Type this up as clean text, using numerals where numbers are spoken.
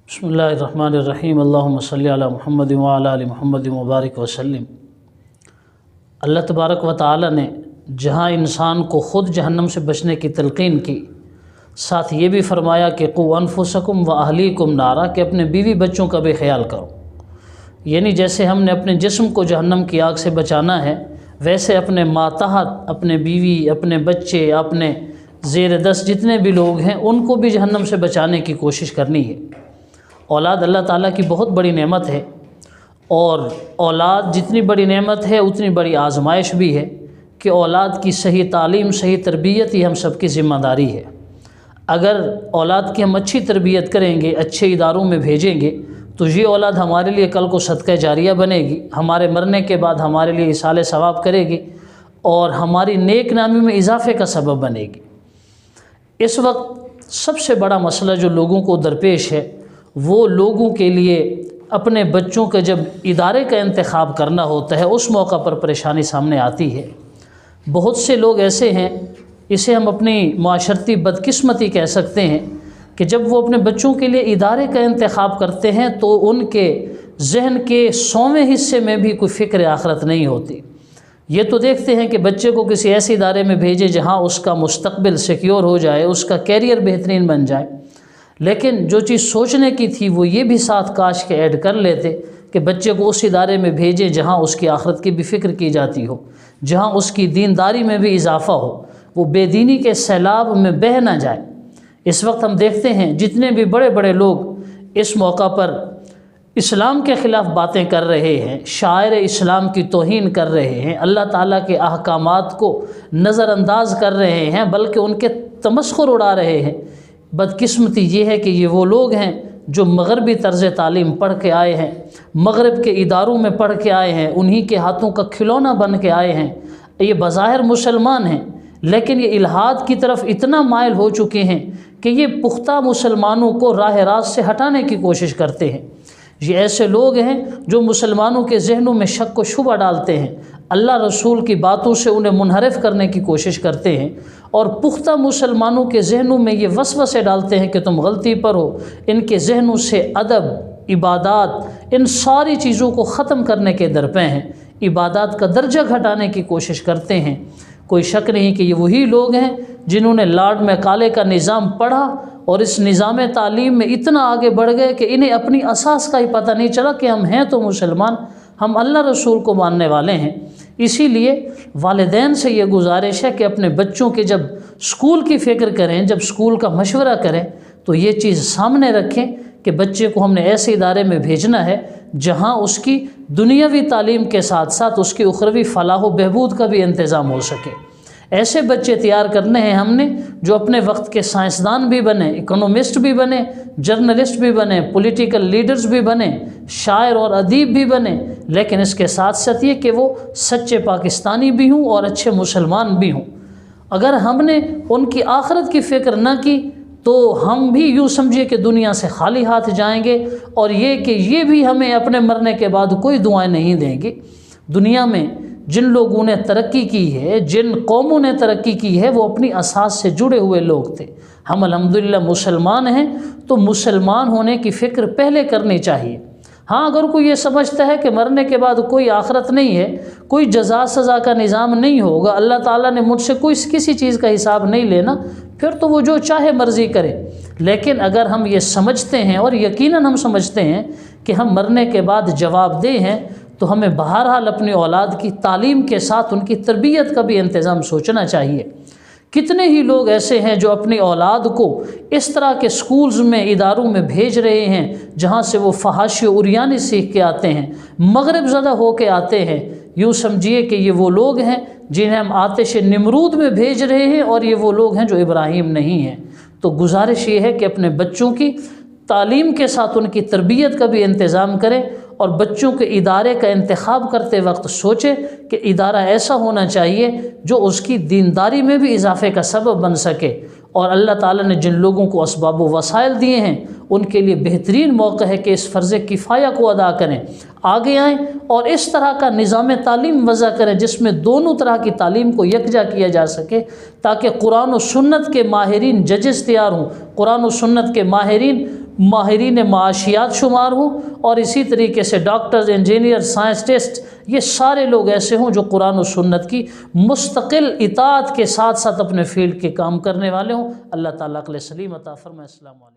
بسم اللہ الرحمن الرحیم اللہم صلی علی محمد وعلی آل محمد مبارک وسلم۔ اللہ تبارک و تعالی نے جہاں انسان کو خود جہنم سے بچنے کی تلقین کی، ساتھ یہ بھی فرمایا کہ قوا انفسکم واہلیکم نارا، کہ اپنے بیوی بچوں کا بھی خیال کرو۔ یعنی جیسے ہم نے اپنے جسم کو جہنم کی آگ سے بچانا ہے، ویسے اپنے ماتحت اپنے بیوی، اپنے بچے، اپنے زیر دست جتنے بھی لوگ ہیں ان کو بھی جہنم سے بچانے کی کوشش کرنی ہے۔ اولاد اللہ تعالیٰ کی بہت بڑی نعمت ہے، اور اولاد جتنی بڑی نعمت ہے اتنی بڑی آزمائش بھی ہے کہ اولاد کی صحیح تعلیم، صحیح تربیت یہ ہم سب کی ذمہ داری ہے۔ اگر اولاد کی ہم اچھی تربیت کریں گے، اچھے اداروں میں بھیجیں گے، تو یہ اولاد ہمارے لیے کل کو صدقہ جاریہ بنے گی، ہمارے مرنے کے بعد ہمارے لیے ایصال ثواب کرے گی اور ہماری نیک نامی میں اضافے کا سبب بنے گی۔ اس وقت سب سے بڑا مسئلہ جو لوگوں کو درپیش ہے، وہ لوگوں کے لیے اپنے بچوں کے جب ادارے کا انتخاب کرنا ہوتا ہے اس موقع پر پریشانی سامنے آتی ہے۔ بہت سے لوگ ایسے ہیں، اسے ہم اپنی معاشرتی بدقسمتی کہہ سکتے ہیں، کہ جب وہ اپنے بچوں کے لیے ادارے کا انتخاب کرتے ہیں تو ان کے ذہن کے 100ویں حصے میں بھی کوئی فکر آخرت نہیں ہوتی۔ یہ تو دیکھتے ہیں کہ بچے کو کسی ایسے ادارے میں بھیجے جہاں اس کا مستقبل سیکیور ہو جائے، اس کا کیریئر بہترین بن جائے، لیکن جو چیز سوچنے کی تھی وہ یہ بھی ساتھ کاش کے ایڈ کر لیتے کہ بچے کو اس ادارے میں بھیجیں جہاں اس کی آخرت کی بھی فکر کی جاتی ہو، جہاں اس کی دینداری میں بھی اضافہ ہو، وہ بے دینی کے سیلاب میں بہہ نہ جائے۔ اس وقت ہم دیکھتے ہیں جتنے بھی بڑے بڑے لوگ اس موقع پر اسلام کے خلاف باتیں کر رہے ہیں، شاعر اسلام کی توہین کر رہے ہیں، اللہ تعالیٰ کے احکامات کو نظر انداز کر رہے ہیں، بلکہ ان کے تمسخر اڑا رہے ہیں، بدقسمتی یہ ہے کہ یہ وہ لوگ ہیں جو مغربی طرز تعلیم پڑھ کے آئے ہیں، مغرب کے اداروں میں پڑھ کے آئے ہیں، انہی کے ہاتھوں کا کھلونا بن کے آئے ہیں۔ یہ بظاہر مسلمان ہیں لیکن یہ الحاد کی طرف اتنا مائل ہو چکے ہیں کہ یہ پختہ مسلمانوں کو راہ راست سے ہٹانے کی کوشش کرتے ہیں۔ یہ ایسے لوگ ہیں جو مسلمانوں کے ذہنوں میں شک و شبہ ڈالتے ہیں، اللہ رسول کی باتوں سے انہیں منحرف کرنے کی کوشش کرتے ہیں، اور پختہ مسلمانوں کے ذہنوں میں یہ وسوسے ڈالتے ہیں کہ تم غلطی پر ہو۔ ان کے ذہنوں سے ادب، عبادات، ان ساری چیزوں کو ختم کرنے کے درپے ہیں، عبادات کا درجہ گھٹانے کی کوشش کرتے ہیں۔ کوئی شک نہیں کہ یہ وہی لوگ ہیں جنہوں نے لارڈ میکالے کا نظام پڑھا اور اس نظام تعلیم میں اتنا آگے بڑھ گئے کہ انہیں اپنی اساس کا ہی پتہ نہیں چلا کہ ہم ہیں تو مسلمان، ہم اللہ رسول کو ماننے والے ہیں۔ اسی لیے والدین سے یہ گزارش ہے کہ اپنے بچوں کے جب اسکول کی فکر کریں، جب اسکول کا مشورہ کریں، تو یہ چیز سامنے رکھیں کہ بچے کو ہم نے ایسے ادارے میں بھیجنا ہے جہاں اس کی دنیاوی تعلیم کے ساتھ ساتھ اس کی اخروی فلاح و بہبود کا بھی انتظام ہو سکے۔ ایسے بچے تیار کرنے ہیں ہم نے جو اپنے وقت کے سائنسدان بھی بنے، اکنومسٹ بھی بنے، جرنلسٹ بھی بنے، پولیٹیکل لیڈرز بھی بنے، شاعر اور ادیب بھی بنے، لیکن اس کے ساتھ ساتھ یہ کہ وہ سچے پاکستانی بھی ہوں اور اچھے مسلمان بھی ہوں۔ اگر ہم نے ان کی آخرت کی فکر نہ کی تو ہم بھی یوں سمجھیے کہ دنیا سے خالی ہاتھ جائیں گے، اور یہ کہ یہ بھی ہمیں اپنے مرنے کے بعد کوئی دعائیں نہیں دیں گے۔ دنیا میں جن لوگوں نے ترقی کی ہے، جن قوموں نے ترقی کی ہے، وہ اپنی اساس سے جڑے ہوئے لوگ تھے۔ ہم الحمدللہ مسلمان ہیں تو مسلمان ہونے کی فکر پہلے کرنی چاہیے۔ ہاں، اگر کوئی یہ سمجھتا ہے کہ مرنے کے بعد کوئی آخرت نہیں ہے، کوئی جزا سزا کا نظام نہیں ہوگا، اللہ تعالیٰ نے مجھ سے کسی چیز کا حساب نہیں لینا، پھر تو وہ جو چاہے مرضی کرے۔ لیکن اگر ہم یہ سمجھتے ہیں، اور یقیناً ہم سمجھتے ہیں کہ ہم مرنے کے بعد جواب دہ ہیں، تو ہمیں بہرحال اپنی اولاد کی تعلیم کے ساتھ ان کی تربیت کا بھی انتظام سوچنا چاہیے۔ کتنے ہی لوگ ایسے ہیں جو اپنی اولاد کو اس طرح کے سکولز میں، اداروں میں بھیج رہے ہیں جہاں سے وہ فحاشی و عریانی سیکھ کے آتے ہیں، مغرب زدہ ہو کے آتے ہیں۔ یوں سمجھیے کہ یہ وہ لوگ ہیں جنہیں ہم آتش نمرود میں بھیج رہے ہیں، اور یہ وہ لوگ ہیں جو ابراہیم نہیں ہیں۔ تو گزارش یہ ہے کہ اپنے بچوں کی تعلیم کے ساتھ ان کی تربیت کا بھی انتظام کریں، اور بچوں کے ادارے کا انتخاب کرتے وقت سوچیں کہ ادارہ ایسا ہونا چاہیے جو اس کی دینداری میں بھی اضافے کا سبب بن سکے، اور اللہ تعالیٰ نے جن لوگوں کو اسباب و وسائل دیے ہیں ان کے لیے بہترین موقع ہے کہ اس فرض کفایہ کو ادا کریں، آگے آئیں اور اس طرح کا نظام تعلیم وضع کریں جس میں دونوں طرح کی تعلیم کو یکجا کیا جا سکے، تاکہ قرآن و سنت کے ماہرین ججز تیار ہوں، قرآن و سنت کے ماہرین ماہرین معاشیات شمار ہوں، اور اسی طریقے سے ڈاکٹرز، انجینئر، سائنسسٹ، یہ سارے لوگ ایسے ہوں جو قرآن و سنت کی مستقل اطاعت کے ساتھ ساتھ اپنے فیلڈ کے کام کرنے والے ہوں۔ اللہ تعالیٰ عقل سلیم عطا فرمائے۔ السلام علیکم۔